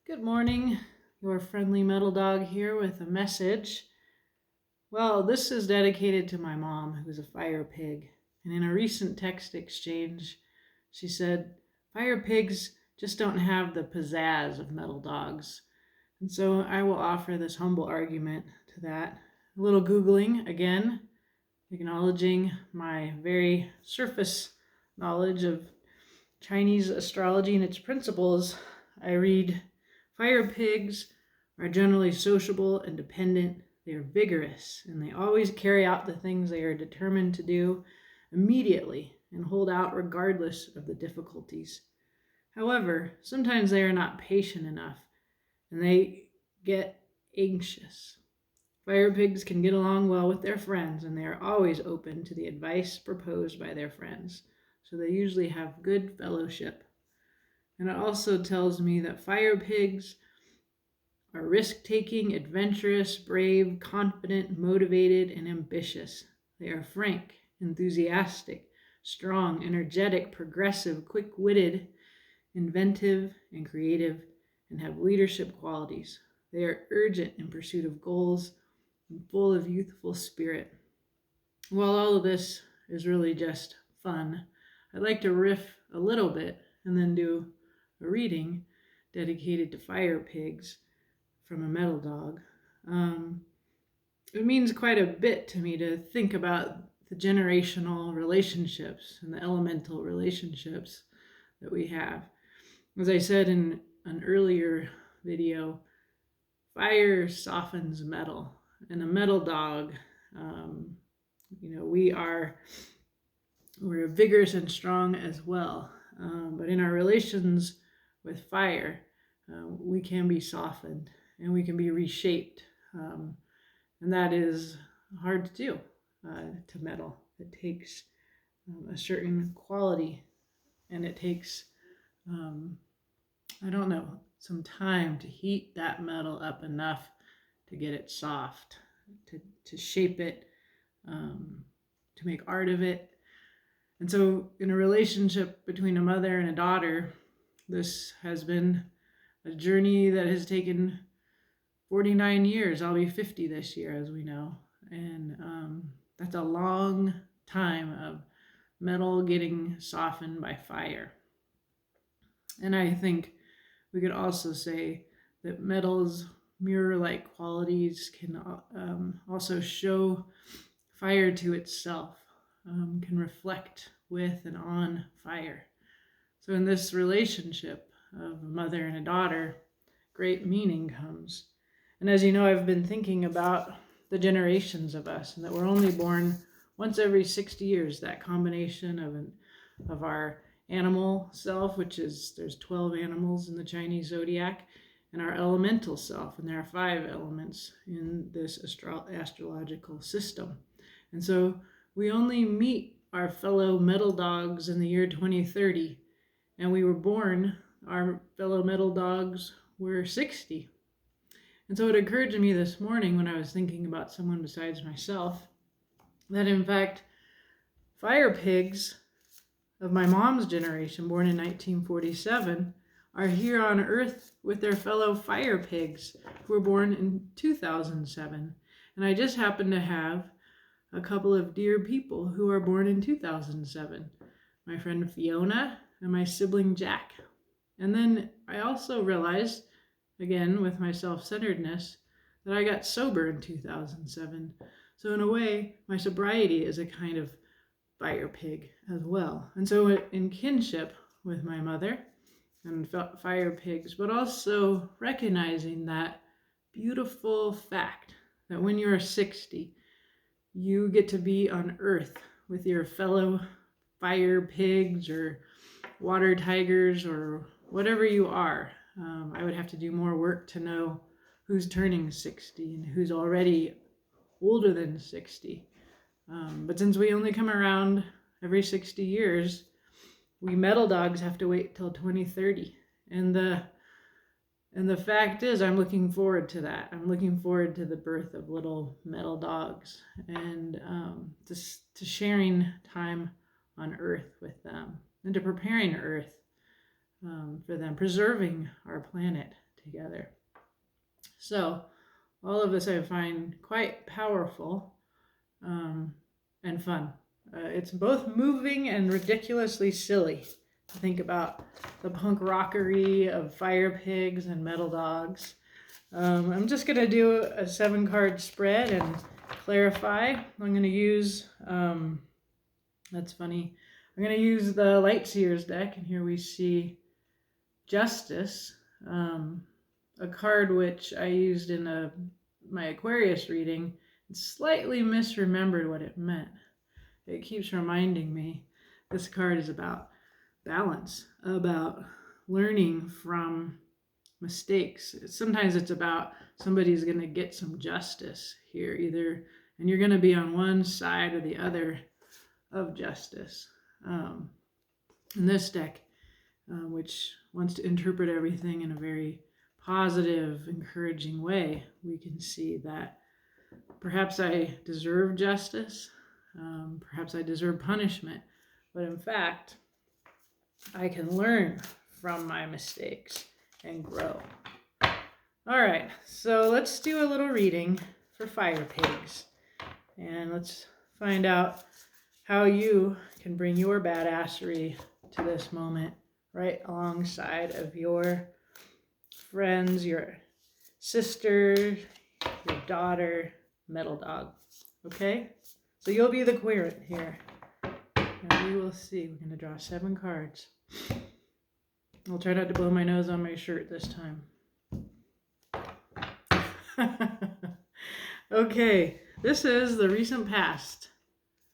Good morning, your friendly metal dog here with a message. Well, this is dedicated to my mom, who's a fire pig. And in a recent text exchange, she said, fire pigs just don't have the pizzazz of metal dogs. And so I will offer this humble argument to that. A little Googling, again, acknowledging my very surface knowledge of Chinese astrology and its principles. I read, fire pigs are generally sociable and dependent. They are vigorous, and they always carry out the things they are determined to do immediately and hold out regardless of the difficulties. However, sometimes they are not patient enough, and they get anxious. Fire pigs can get along well with their friends, and they are always open to the advice proposed by their friends, so they usually have good fellowship. And it also tells me that fire pigs are risk-taking, adventurous, brave, confident, motivated, and ambitious. They are frank, enthusiastic, strong, energetic, progressive, quick-witted, inventive, and creative, and have leadership qualities. They are urgent in pursuit of goals and full of youthful spirit. While all of this is really just fun, I'd like to riff a little bit and then do a reading dedicated to fire pigs from a metal dog. It means quite a bit to me to think about the generational relationships and the elemental relationships that we have. As I said in an earlier video, fire softens metal, and a metal dog, we're vigorous and strong as well. But in our relations with fire, we can be softened and we can be reshaped. And that is hard to do to metal. It takes a certain quality, and it takes, some time to heat that metal up enough to get it soft, to shape it, to make art of it. And so in a relationship between a mother and a daughter, this has been a journey that has taken 49 years. I'll be 50 this year, as we know. And that's a long time of metal getting softened by fire. And I think we could also say that metal's mirror-like qualities can also show fire to itself, can reflect with and on fire. So in this relationship of a mother and a daughter, great meaning comes. And as you know, I've been thinking about the generations of us, and that we're only born once every 60 years, that combination of our animal self, which is, there's 12 animals in the Chinese zodiac, and our elemental self, and there are 5 elements in this astrological system. And so we only meet our fellow metal dogs in the year 2030, and we were born, our fellow metal dogs were 60. And so it occurred to me this morning when I was thinking about someone besides myself, that in fact, fire pigs of my mom's generation, born in 1947, are here on Earth with their fellow fire pigs who were born in 2007. And I just happen to have a couple of dear people who are born in 2007. My friend Fiona and my sibling Jack. And then I also realized, again with my self-centeredness, that I got sober in 2007. So in a way, my sobriety is a kind of fire pig as well. And so in kinship with my mother and fire pigs, but also recognizing that beautiful fact that when you're 60, you get to be on Earth with your fellow fire pigs or water tigers or whatever you are. I would have to do more work to know who's turning 60 and who's already older than 60. But since we only come around every 60 years, we metal dogs have to wait till 2030. And the fact is, I'm looking forward to that. I'm looking forward to the birth of little metal dogs and to sharing time on Earth with them and to preparing Earth for them, preserving our planet together. So all of this I find quite powerful and fun. It's both moving and ridiculously silly to think about the punk rockery of fire pigs and metal dogs. I'm just going to do a 7-card spread and clarify. I'm going to use, that's funny, I'm going to use the Lightseers deck, and here we see Justice, a card which I used in my Aquarius reading and slightly misremembered what it meant. It keeps reminding me this card is about balance, about learning from mistakes. Sometimes it's about somebody's going to get some justice here, and you're going to be on one side or the other of justice. In this deck, which wants to interpret everything in a very positive, encouraging way, we can see that perhaps I deserve justice, perhaps I deserve punishment, but in fact, I can learn from my mistakes and grow. All right, so let's do a little reading for fire pigs, and let's find out how you can bring your badassery to this moment right alongside of your friends, your sister, your daughter, metal dog. Okay? So you'll be the querent here. And we will see. We're going to draw 7 cards. I'll try not to blow my nose on my shirt this time. Okay, this is the recent past.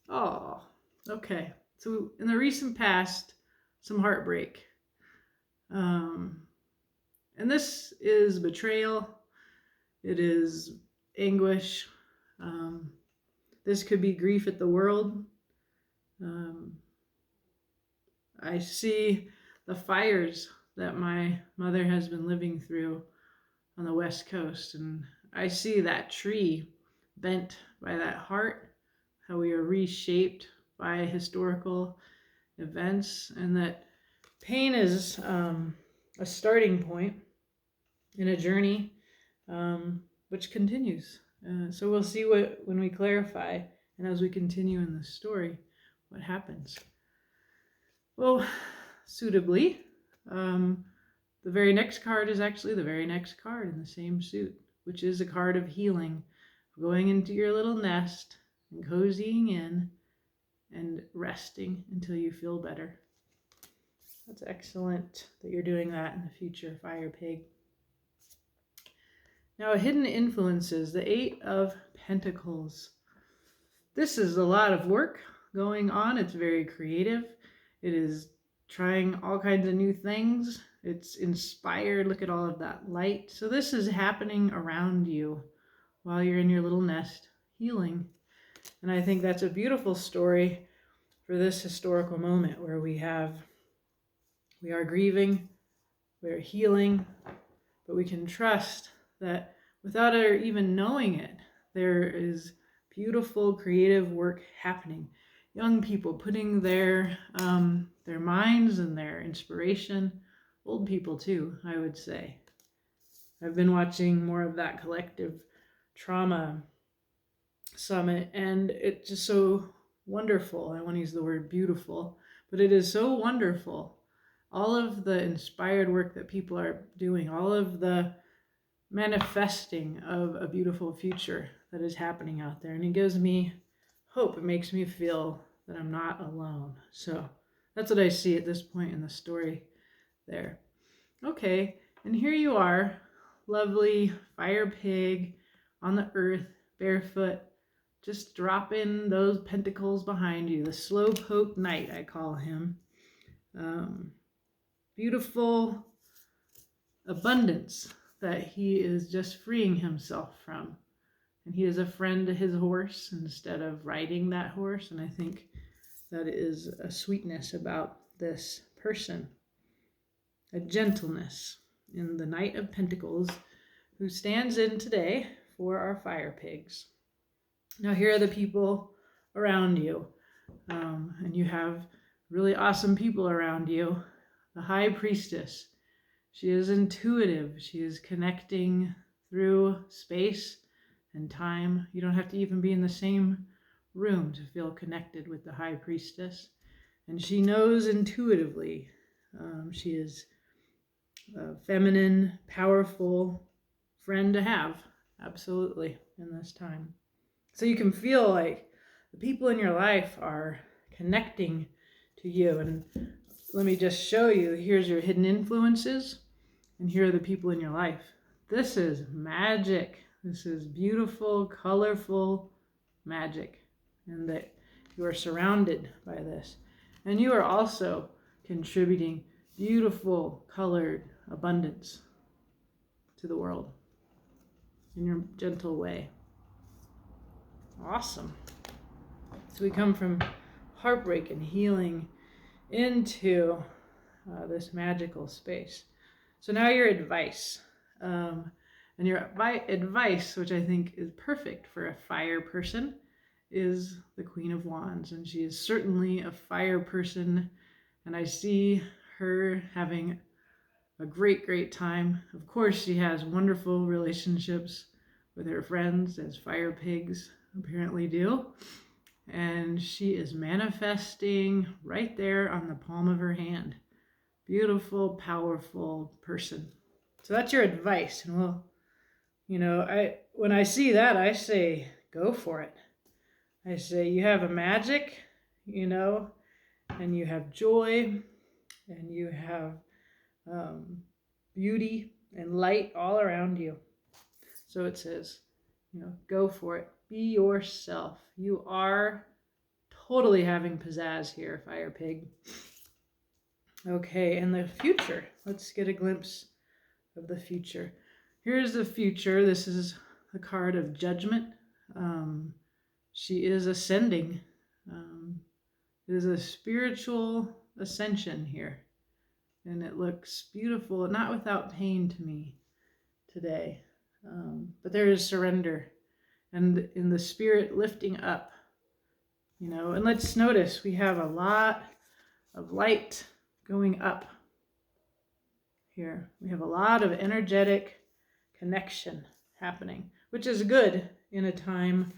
Oh, okay. So in the recent past, some heartbreak. And this is betrayal. It is anguish. This could be grief at the world. I see the fires that my mother has been living through on the West Coast, and I see that tree bent by that heart, how we are reshaped by historical events, and that pain is a starting point in a journey which continues. So we'll see when we clarify and as we continue in the story, what happens. Well, suitably, the very next card is actually the very next card in the same suit, which is a card of healing, going into your little nest and cozying in and resting until you feel better. That's excellent that you're doing that in the future, Fire Pig. Now, hidden influences, the 8 of Pentacles. This is a lot of work going on. It's very creative. It is trying all kinds of new things. It's inspired. Look at all of that light. So this is happening around you while you're in your little nest healing. And I think that's a beautiful story for this historical moment where we are grieving, we're healing, but we can trust that without our even knowing it, there is beautiful creative work happening. Young people putting their minds and their inspiration, old people too, I would say. I've been watching more of that collective trauma summit, and it's just so wonderful. I want to use the word beautiful, but it is so wonderful. All of the inspired work that people are doing, all of the manifesting of a beautiful future that is happening out there. And it gives me hope. It makes me feel that I'm not alone. So that's what I see at this point in the story there. Okay, and here you are, lovely Fire Pig on the earth, barefoot, just dropping those pentacles behind you. The slowpoke knight, I call him. Beautiful abundance that he is just freeing himself from. And he is a friend to his horse instead of riding that horse. And I think that is a sweetness about this person. A gentleness in the Knight of Pentacles who stands in today for our Fire Pigs. Now here are the people around you. And you have really awesome people around you. The High Priestess. She is intuitive. She is connecting through space and time. You don't have to even be in the same room to feel connected with the High Priestess. And she knows intuitively. She is a feminine, powerful friend to have, absolutely, in this time. So you can feel like the people in your life are connecting to you. And let me just show you. Here's your hidden influences, and here are the people in your life. This is magic. This is beautiful, colorful magic, and that you are surrounded by this. And you are also contributing beautiful, colored abundance to the world in your gentle way. Awesome. So we come from heartbreak and healing into this magical space. So now your advice. And your advice, which I think is perfect for a fire person, is the Queen of Wands. And she is certainly a fire person. And I see her having a great, great time. Of course, she has wonderful relationships with her friends, as fire pigs apparently do. And she is manifesting right there on the palm of her hand. Beautiful, powerful person. So that's your advice. And well, when I see that, I say, go for it. I say, you have a magic, and you have joy, and you have beauty and light all around you. So it says, go for it. Be yourself. You are totally having pizzazz here, fire pig. Okay, and the future. Let's get a glimpse of the future. Here's the future. This is a card of judgment. She is ascending. It is a spiritual ascension here. And it looks beautiful, not without pain to me today. But there is surrender. And in the spirit lifting up, and let's notice we have a lot of light going up here. We have a lot of energetic connection happening, which is good in a time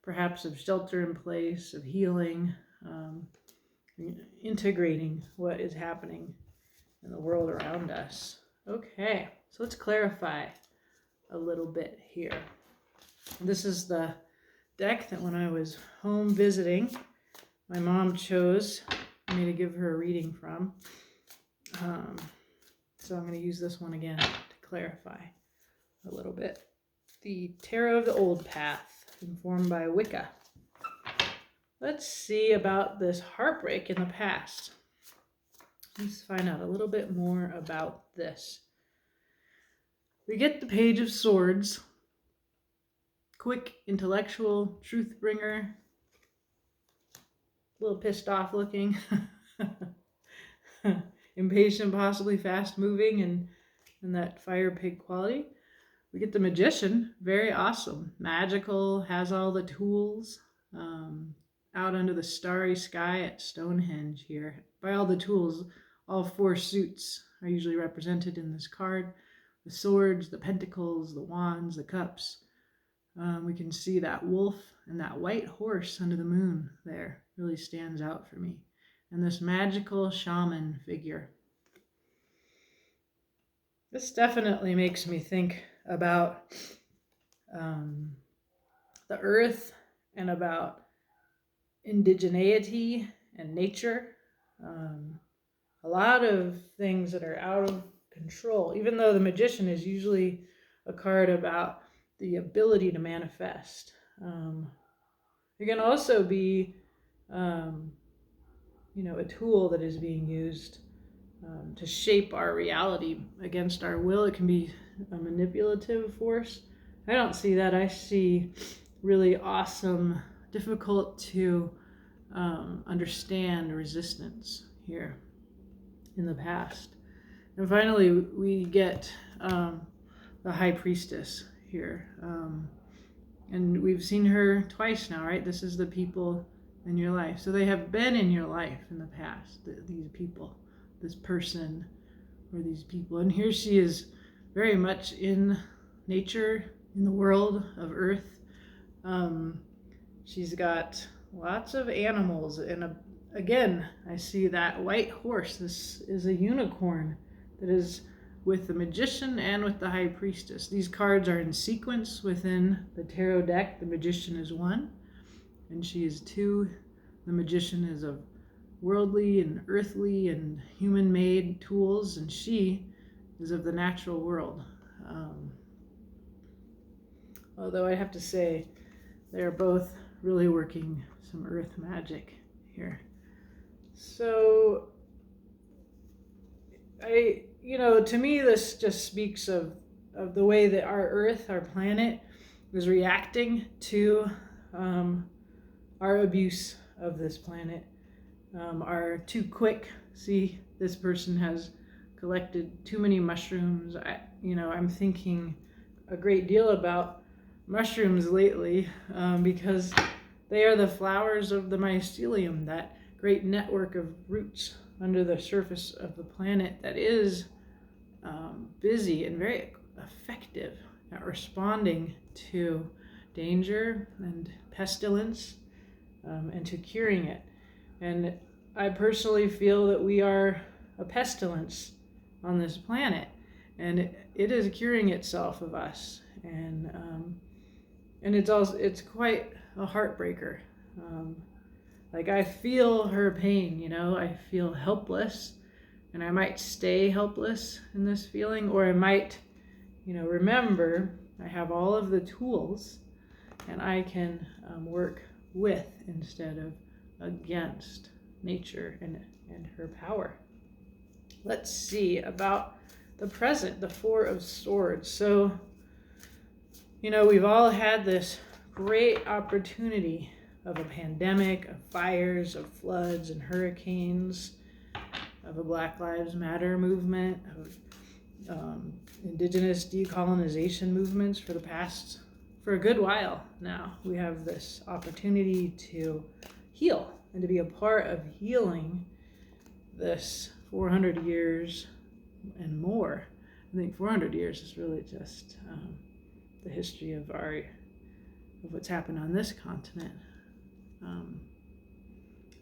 perhaps of shelter in place, of healing, integrating what is happening in the world around us. Okay, so let's clarify a little bit here. This is the deck that when I was home visiting, my mom chose me to give her a reading from. So I'm going to use this one again to clarify a little bit. The Tarot of the Old Path, informed by Wicca. Let's see about this heartbreak in the past. Let's find out a little bit more about this. We get the Page of Swords. Quick, intellectual, truth bringer. A little pissed off looking. Impatient, possibly fast moving, and that fire pig quality. We get the Magician, very awesome. Magical, has all the tools. Out under the starry sky at Stonehenge here. By all the tools, all four suits are usually represented in this card. The swords, the pentacles, the wands, the cups. We can see that wolf and that white horse under the moon there really stands out for me. And this magical shaman figure. This definitely makes me think about the earth and about indigeneity and nature. A lot of things that are out of control, even though the Magician is usually a card about the ability to manifest. It can also be a tool that is being used to shape our reality against our will. It can be a manipulative force. I don't see that. I see really awesome, difficult to understand resistance here in the past. And finally, we get the High Priestess here. And we've seen her twice now, right? This is the people in your life. So they have been in your life in the past, these people, this person, for these people. And here she is very much in nature, in the world of Earth. She's got lots of animals, and again, I see that white horse. This is a unicorn that is with the magician and with the high priestess. These cards are in sequence within the tarot deck. The magician is 1, and she is 2. The magician is of worldly and earthly and human-made tools, and she is of the natural world. Although I have to say, they're both really working some earth magic here. So, to me, this just speaks of the way that our Earth, our planet, is reacting to our abuse of this planet. Our too quick, see, this person has collected too many mushrooms. I'm thinking a great deal about mushrooms lately because they are the flowers of the mycelium, that great network of roots under the surface of the planet that is busy and very effective at responding to danger and pestilence and to curing it. And I personally feel that we are a pestilence on this planet, and it is curing itself of us, and it's quite a heartbreaker. Like, I feel her pain, I feel helpless, and I might stay helpless in this feeling, or I might, remember I have all of the tools and I can work with instead of against nature and her power. Let's see about the present, the 4 of Swords. So, we've all had this great opportunity of a pandemic, of fires, of floods and hurricanes, of a Black Lives Matter movement, of indigenous decolonization movements for a good while now. We have this opportunity to heal and to be a part of healing this 400 years and more. I think 400 years is really just the history of what's happened on this continent.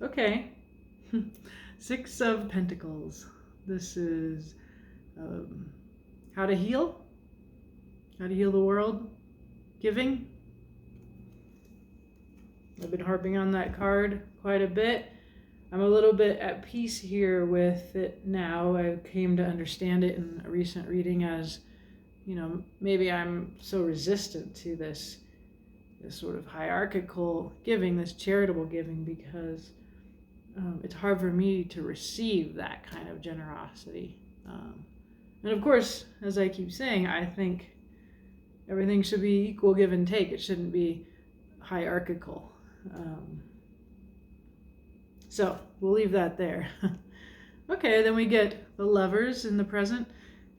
Okay. 6 of Pentacles. This is how to heal the world, giving. I've been harping on that card quite a bit. I'm a little bit at peace here with it now. I came to understand it in a recent reading as, maybe I'm so resistant to this sort of hierarchical giving, this charitable giving, because it's hard for me to receive that kind of generosity. And of course, as I keep saying, I think everything should be equal give and take. It shouldn't be hierarchical. So we'll leave that there. Okay, then we get the Lovers in the present.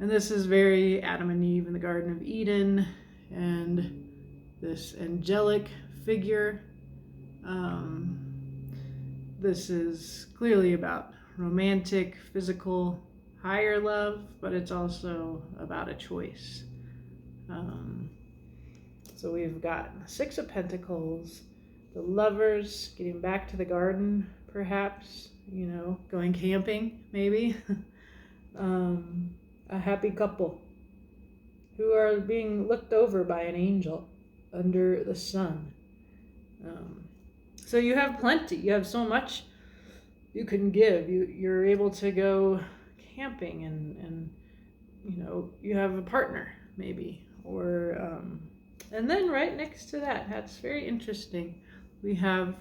And this is very Adam and Eve in the Garden of Eden, and this angelic figure. This is clearly about romantic, physical, higher love, but it's also about a choice. So we've got 6 of Pentacles, the Lovers, getting back to the garden, perhaps, going camping, maybe. A happy couple who are being looked over by an angel under the sun. So you have plenty. You have so much you can give. You're able to go camping and you have a partner maybe, or and then right next to that's very interesting. We have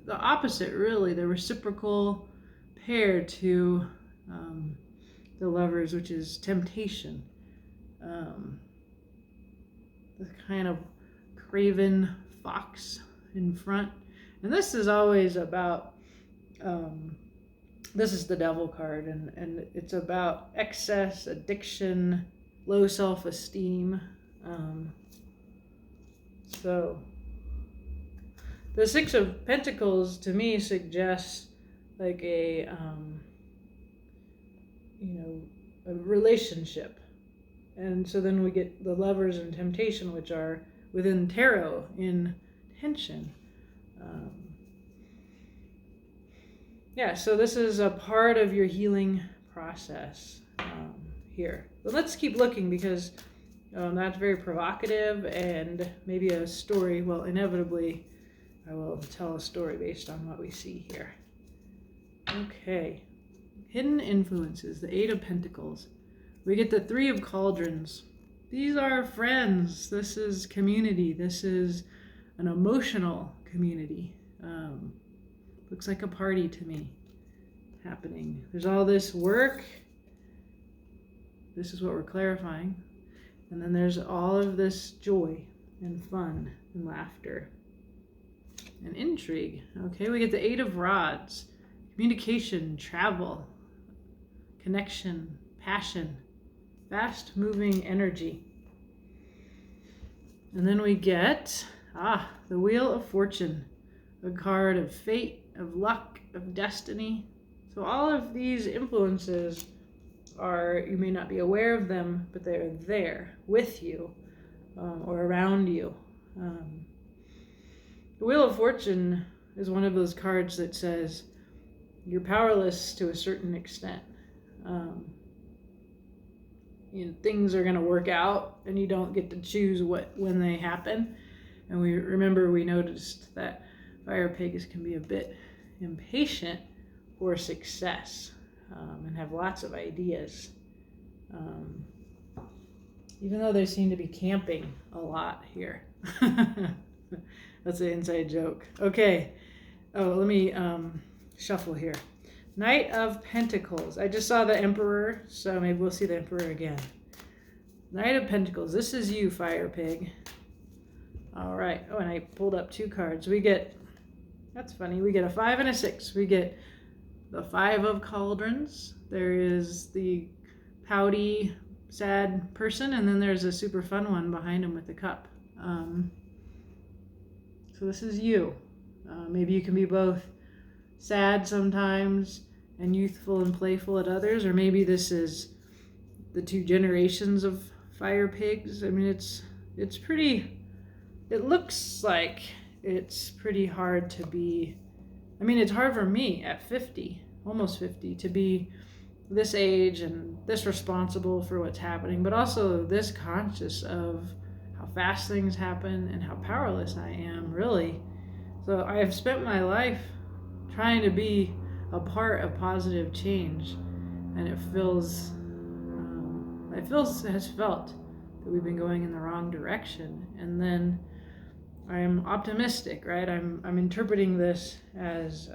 the opposite, really, the reciprocal pair to the Lovers, which is temptation. The kind of craven fox in front. And this is always about, this is the Devil card, and it's about excess, addiction, low self-esteem. So the 6 of Pentacles to me suggests like a a relationship. And so then we get the Lovers and Temptation, which are within tarot in tension. Yeah, so this is a part of your healing process here. But let's keep looking, because that's very provocative, and maybe a story. Well, inevitably, I will tell a story based on what we see here. Okay. Hidden influences, the Eight of Pentacles. We get the Three of Cauldrons. These are friends. This is community. This is an emotional community. Looks like a party to me happening. There's all this work. This is what we're clarifying. And then there's all of this joy and fun and laughter and intrigue. Okay, we get the Eight of Rods. Communication, travel, connection, passion, fast moving energy. And then we get the Wheel of Fortune, a card of fate, of luck, of destiny. So all of these influences are, you may not be aware of them, but they're there with you or around you. The Wheel of Fortune is one of those cards that says you're powerless to a certain extent. Things are going to work out, and you don't get to choose when they happen. And we noticed that fire pigs can be a bit impatient for success and have lots of ideas. Even though they seem to be camping a lot here. That's an inside joke. Okay. Oh, let me shuffle here. Knight of Pentacles. I just saw the Emperor, so maybe we'll see the Emperor again. Knight of Pentacles. This is you, fire pig. All right. Oh, and I pulled up two cards. We get, that's funny, we get a 5 and a 6. We get the Five of Cauldrons. There is the pouty, sad person, and then there's a super fun one behind him with the cup. So this is you. Maybe you can be both sad sometimes and youthful and playful at others, or maybe this is the two generations of fire pigs. I mean, it's pretty, it looks like it's pretty hard to be, I mean, it's hard for me at 50, almost 50, to be this age and this responsible for what's happening, but also this conscious of how fast things happen and how powerless I am, really. So I have spent my life trying to be a part of positive change, and it has felt that we've been going in the wrong direction. And then I'm optimistic, right? I'm interpreting this as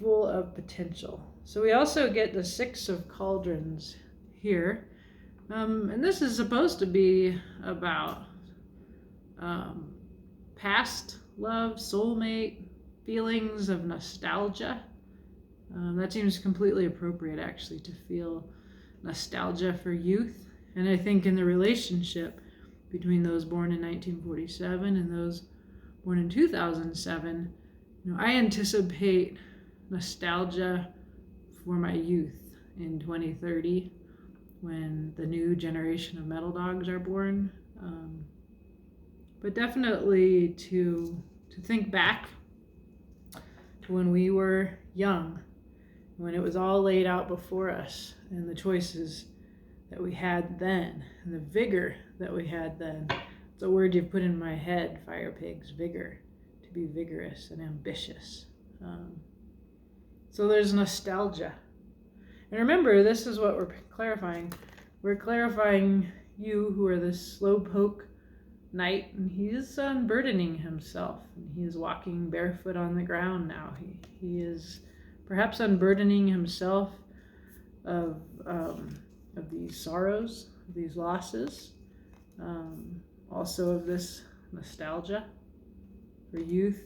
full of potential. So we also get the Six of Cauldrons here. And this is supposed to be about past love, soulmate, feelings of nostalgia. That seems completely appropriate, actually, to feel nostalgia for youth. And I think in the relationship between those born in 1947 and those born in 2007, I anticipate nostalgia for my youth in 2030, when the new generation of metal dogs are born. But definitely to think back to when we were young, when it was all laid out before us, and the choices that we had then, and the vigor that we had then. It's a word you've put in my head, fire pigs, vigor, to be vigorous and ambitious. So there's nostalgia. And remember, this is what we're clarifying. We're clarifying you, who are this slowpoke knight, and he's unburdening himself. He is walking barefoot on the ground now. He is perhaps unburdening himself of these sorrows, of these losses, also of this nostalgia for youth.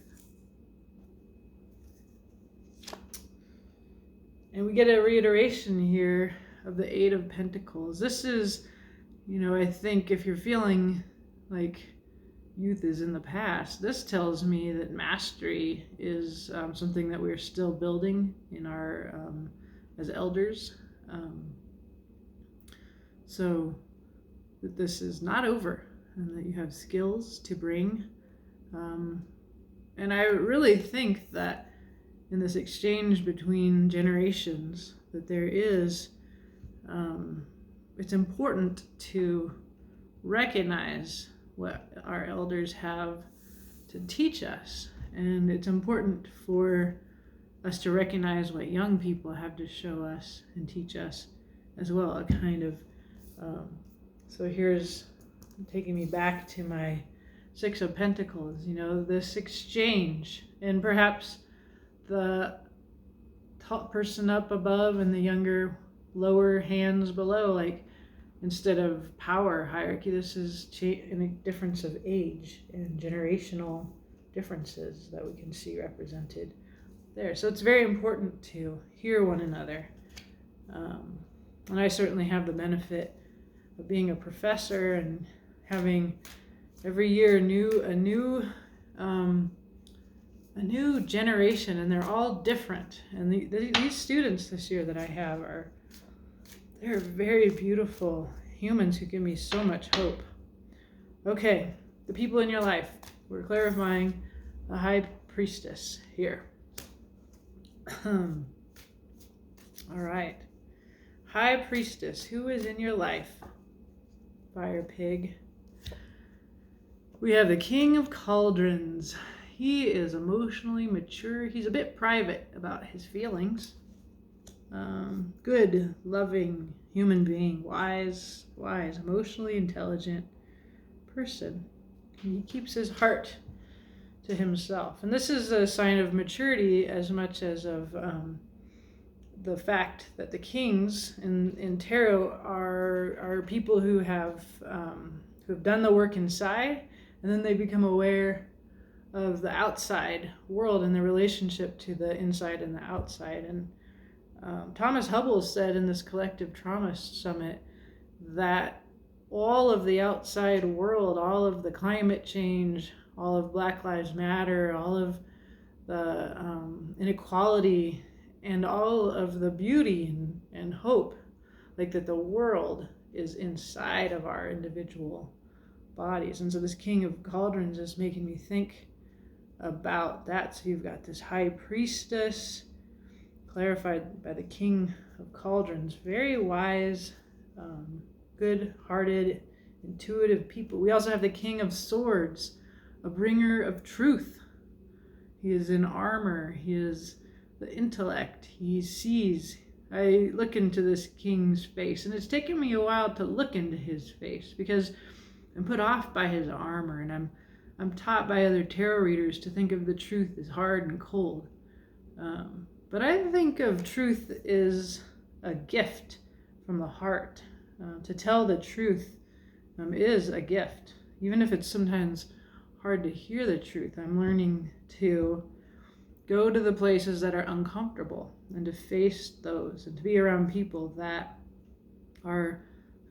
And we get a reiteration here of the Eight of Pentacles. This is, I think if you're feeling like youth is in the past, this tells me that mastery is something that we're still building in our as elders. so that this is not over and that you have skills to bring. And I really think that in this exchange between generations, that there is, it's important to recognize what our elders have to teach us. And it's important for us to recognize what young people have to show us and teach us as well. A kind of, so here's taking me back to my Six of Pentacles, this exchange, and perhaps the top person up above and the younger lower hands below, like instead of power hierarchy, this is in a difference of age and generational differences that we can see represented there. So it's very important to hear one another. And I certainly have the benefit of being a professor and having every year a new generation, and they're all different. And these students this year that I have they're very beautiful humans who give me so much hope. Okay, the people in your life. We're clarifying the High Priestess here. All right. High Priestess, who is in your life? Fire pig. We have the King of Cauldrons. He is emotionally mature. He's a bit private about his feelings. Good, loving human being, wise, emotionally intelligent person. He keeps his heart to himself. And this is a sign of maturity as much as of the fact that the kings in tarot are people who have done the work inside, and then they become aware of the outside world and the relationship to the inside and the outside. And Thomas Hubble said in this collective trauma summit that all of the outside world, all of the climate change, all of Black Lives Matter, all of the inequality, and all of the beauty and hope, like that the world is inside of our individual bodies. And so this King of Cauldrons is making me think about that. So you've got this High Priestess, clarified by the King of Cauldrons, very wise, good-hearted, intuitive people. We also have the King of Swords, a bringer of truth. He is in armor. He is the intellect. He sees. I look into this king's face, and it's taken me a while to look into his face because I'm put off by his armor, and I'm taught by other tarot readers to think of the truth as hard and cold. But I think of truth as a gift from the heart. To tell the truth is a gift. Even if it's sometimes hard to hear the truth, I'm learning to go to the places that are uncomfortable and to face those and to be around people who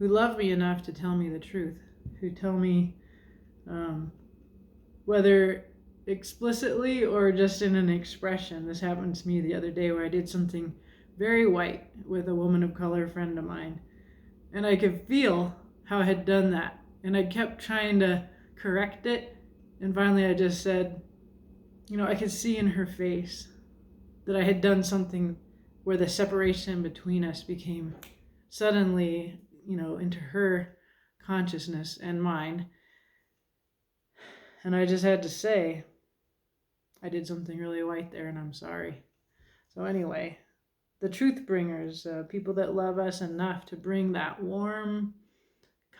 love me enough to tell me the truth, who tell me whether explicitly or just in an expression. This happened to me the other day where I did something very white with a woman of color friend of mine, and I could feel how I had done that, and I kept trying to correct it, and finally I just said, I could see in her face that I had done something where the separation between us became suddenly, into her consciousness and mine, and I just had to say, I did something really white there, and I'm sorry. So anyway, the truth bringers, people that love us enough to bring that warm,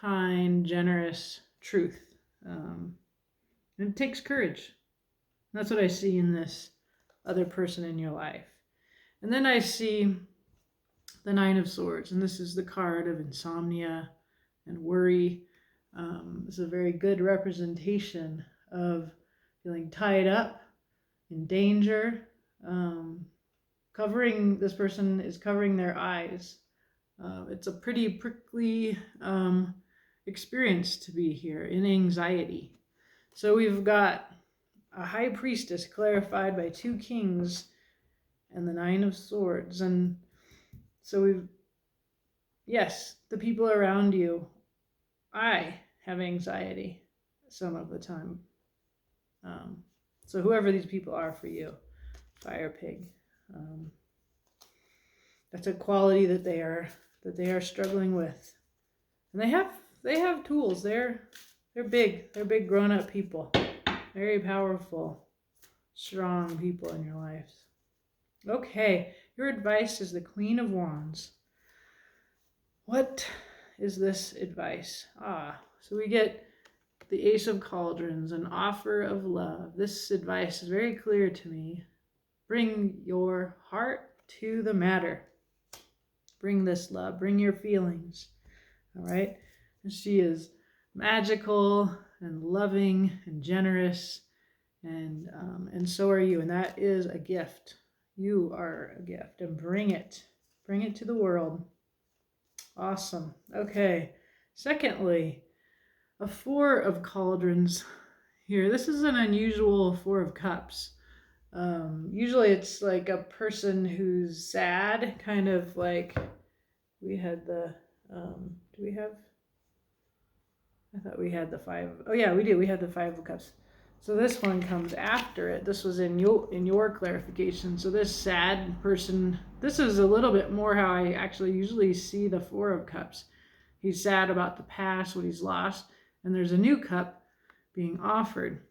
kind, generous truth. And it takes courage. And that's what I see in this other person in your life. And then I see the Nine of Swords, and this is the card of insomnia and worry. It's a very good representation of feeling tied up, in danger. This person is covering their eyes. It's a pretty prickly experience to be here, in anxiety. So we've got a High Priestess clarified by two kings and the Nine of Swords. And so yes, the people around you, I have anxiety some of the time. Um, so whoever these people are for you, fire pig, um, that's a quality that they are struggling with, and they have tools. They're big. They're big grown up people, very powerful, strong people in your lives. Okay, your advice is the Queen of Wands. What is this advice? So we get the Ace of Cauldrons, an offer of love. This advice is very clear to me. Bring your heart to the matter. Bring this love. Bring your feelings. All right? And she is magical and loving and generous, and so are you. And that is a gift. You are a gift, and bring it. Bring it to the world. Awesome. Okay. Secondly, a Four of Cauldrons here. This is an unusual Four of Cups. Usually it's like a person who's sad, kind of like we had the, do we have, I thought we had the Five, oh yeah, we do, we had the Five of Cups. So this one comes after it. This was in your clarification. So this sad person, this is a little bit more how I actually usually see the Four of Cups. He's sad about the past, what he's lost, and there's a new cup being offered.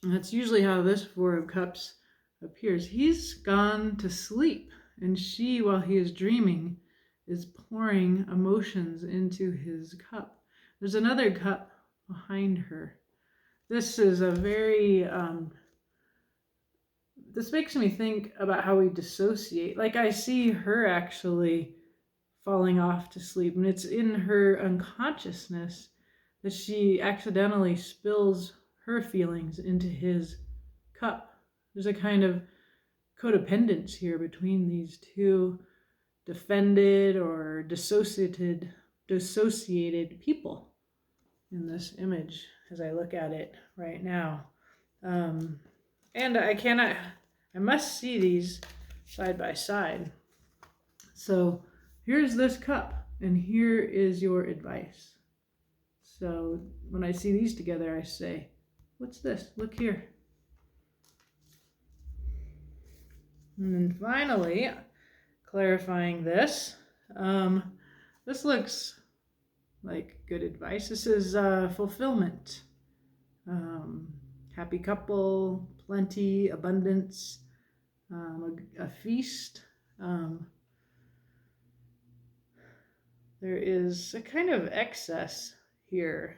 And that's usually how this Four of Cups appears. He's gone to sleep, and she, while he is dreaming, is pouring emotions into his cup. There's another cup behind her. This is a very, this makes me think about how we dissociate. Like I see her actually falling off to sleep, and it's in her unconsciousness that she accidentally spills her feelings into his cup. There's a kind of codependence here between these two defended or dissociated people in this image as I look at it right now. And I must see these side by side. So here's this cup, and here is your advice. So when I see these together, I say, what's this? Look here. And then finally, clarifying this, this looks like good advice. This is fulfillment. Happy couple, plenty, abundance, a feast. There is a kind of excess here,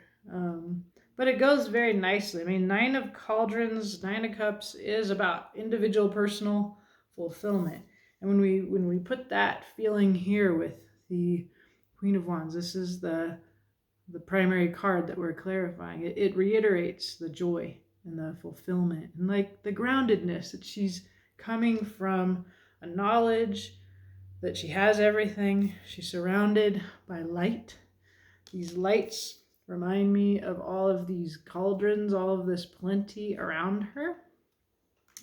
but it goes very nicely. I mean, Nine of Cauldrons, Nine of Cups is about individual personal fulfillment. And when we put that feeling here with the Queen of Wands, this is the primary card that we're clarifying. It reiterates the joy and the fulfillment and like the groundedness that she's coming from, a knowledge that she has everything. She's surrounded by light. These lights remind me of all of these cauldrons, all of this plenty around her.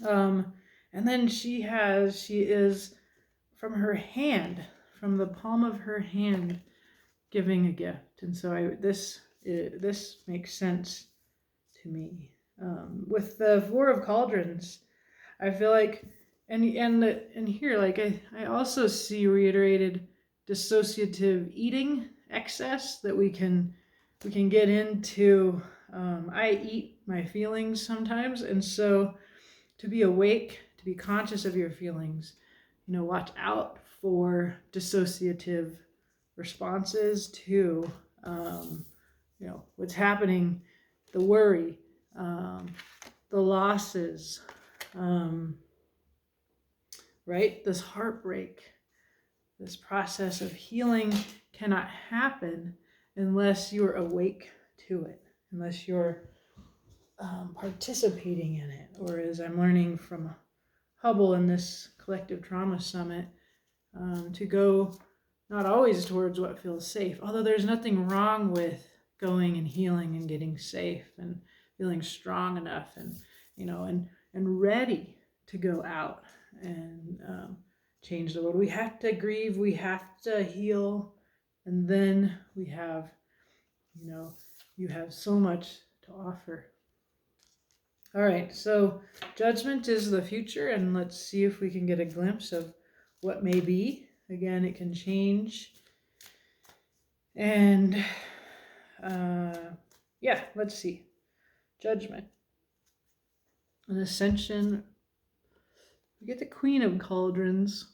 And then she is from her hand, from the palm of her hand, giving a gift. And so this makes sense to me. With the Four of Cauldrons, I feel like, and here, like I also see reiterated dissociative eating excess that we can get into. I eat my feelings sometimes, and so to be awake, to be conscious of your feelings, watch out for dissociative responses to what's happening, the worry, the losses, right? This heartbreak, this process of healing cannot happen unless you're awake to it, unless you're participating in it, or as I'm learning from Hubble in this collective trauma summit, to go not always towards what feels safe, although there's nothing wrong with going and healing and getting safe and feeling strong enough and ready to go out and change the world. We have to grieve, we have to heal, And then we have, you have so much to offer. All right, so judgment is the future, and let's see if we can get a glimpse of what may be. Again, it can change. And yeah, let's see. Judgment. An ascension. We get the Queen of Cauldrons.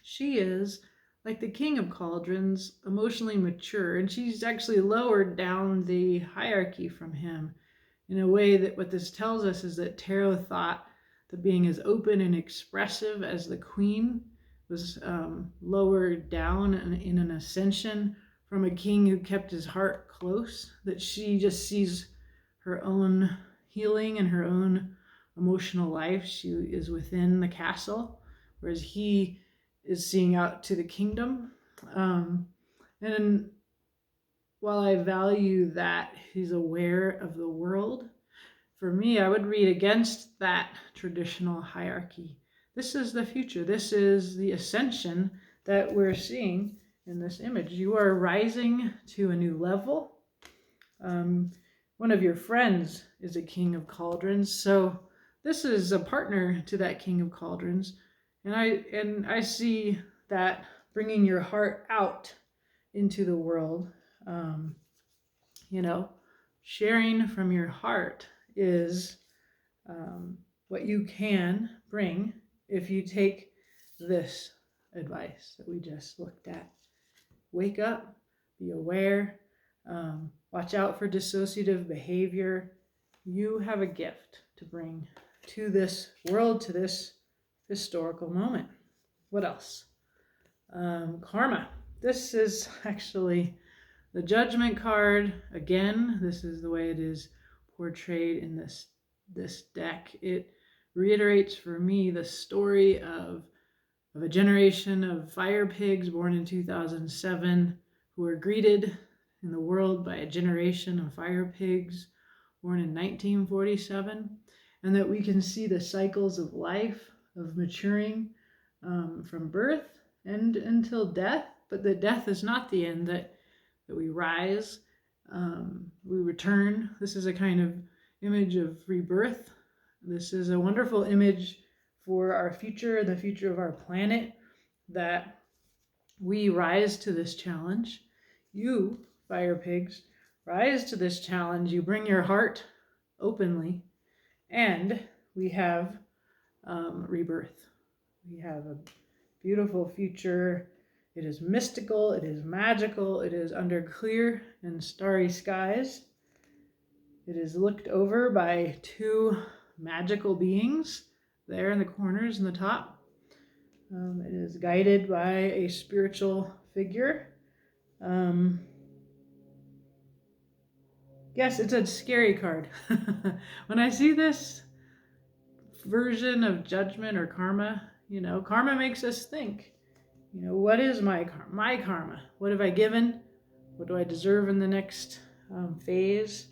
She is, like the King of Cauldrons, emotionally mature, and she's actually lowered down the hierarchy from him in a way that what this tells us is that Tarot thought that being as open and expressive as the Queen was lowered down in an ascension from a king who kept his heart close, that she just sees her own healing and her own emotional life. She is within the castle, whereas he is seeing out to the kingdom. And while I value that he's aware of the world, for me, I would read against that traditional hierarchy. This is the future. This is the ascension that we're seeing in this image. You are rising to a new level. One of your friends is a King of Cauldrons, so this is a partner to that King of Cauldrons. And I see that bringing your heart out into the world, sharing from your heart is what you can bring if you take this advice that we just looked at. Wake up, be aware, watch out for dissociative behavior. You have a gift to bring to this world, to this historical moment. What else? Karma. This is actually the Judgment card. Again, this is the way it is portrayed in this deck. It reiterates for me the story of a generation of fire pigs born in 2007 who were greeted in the world by a generation of fire pigs born in 1947, and that we can see the cycles of life, of maturing from birth and until death, but that death is not the end, that we rise, we return. This is a kind of image of rebirth. This is a wonderful image for our future, the future of our planet, that we rise to this challenge. You, fire pigs, rise to this challenge. You bring your heart openly, and we have rebirth. We have a beautiful future. It is mystical, it is magical, it is under clear and starry skies. It is looked over by two magical beings there in the corners and the top. It is guided by a spiritual figure. Yes, it's a scary card. When I see this version of judgment or karma, karma makes us think. What is my karma? What have I given? What do I deserve in the next phase?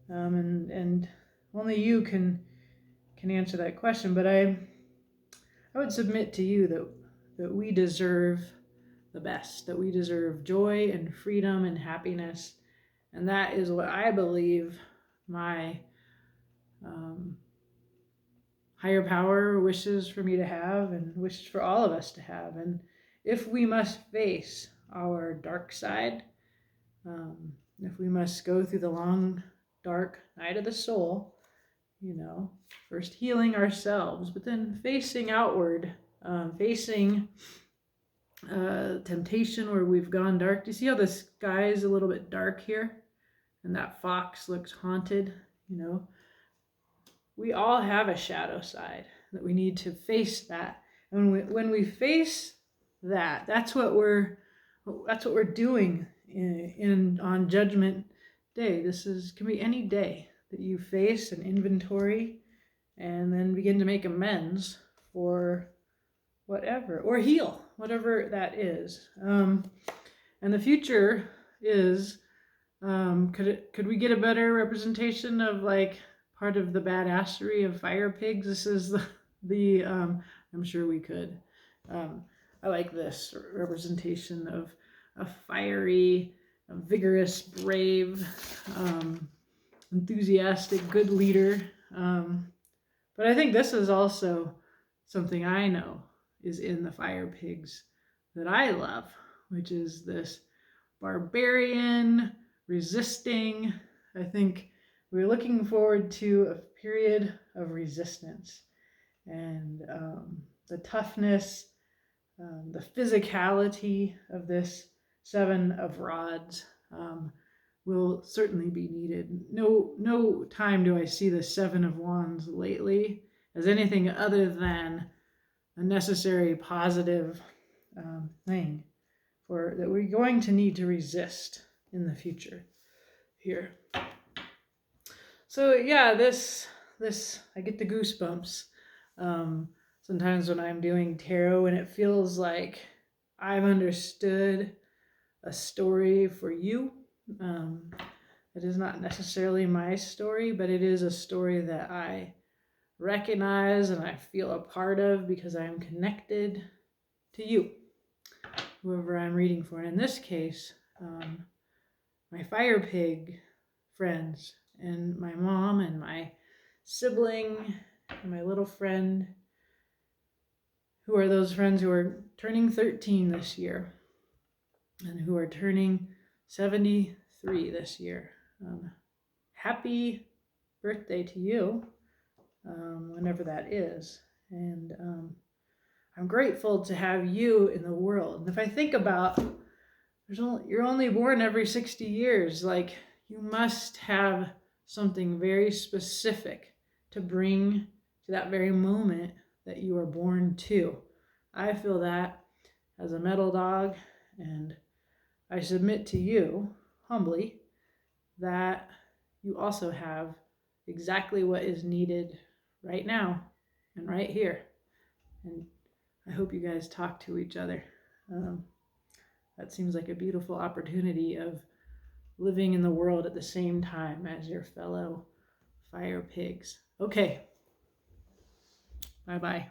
And only you can answer that question. But I would submit to you that we deserve the best, that we deserve joy and freedom and happiness. And that is what I believe my higher power wishes for me to have and wishes for all of us to have. And if we must face our dark side, if we must go through the long, dark night of the soul, first healing ourselves, but then facing outward, facing temptation where we've gone dark. Do you see how the sky is a little bit dark here? And that fox looks haunted, We all have a shadow side that we need to face that. And when we face that, that's what we're doing on Judgment Day. This can be any day that you face an inventory and then begin to make amends for whatever, or heal whatever that is. And the future is, could we get a better representation of like part of the badassery of fire pigs? This is the I'm sure we could. I like this representation of a fiery, a vigorous, brave, enthusiastic, good leader. But I think this is also something I know is in the fire pigs that I love, which is this barbarian, resisting. I think we're looking forward to a period of resistance, and the toughness, the physicality of this Seven of Rods will certainly be needed. No time do I see the Seven of Wands lately as anything other than a necessary positive thing for that we're going to need to resist in the future here. So yeah, this I get the goosebumps sometimes when I'm doing tarot, and it feels like I've understood a story for you. It is not necessarily my story, but it is a story that I recognize and I feel a part of because I am connected to you, whoever I'm reading for. And in this case, my fire pig friends and my mom and my sibling and my little friend, who are those friends who are turning 13 this year and who are turning 73 this year. Happy birthday to you, whenever that is. And I'm grateful to have you in the world. And if I think about, you're only born every 60 years, like you must have something very specific to bring to that very moment that you are born to. I feel that as a metal dog, and I submit to you humbly that you also have exactly what is needed right now and right here. And I hope you guys talk to each other. That seems like a beautiful opportunity of living in the world at the same time as your fellow fire pigs. Okay. Bye-bye.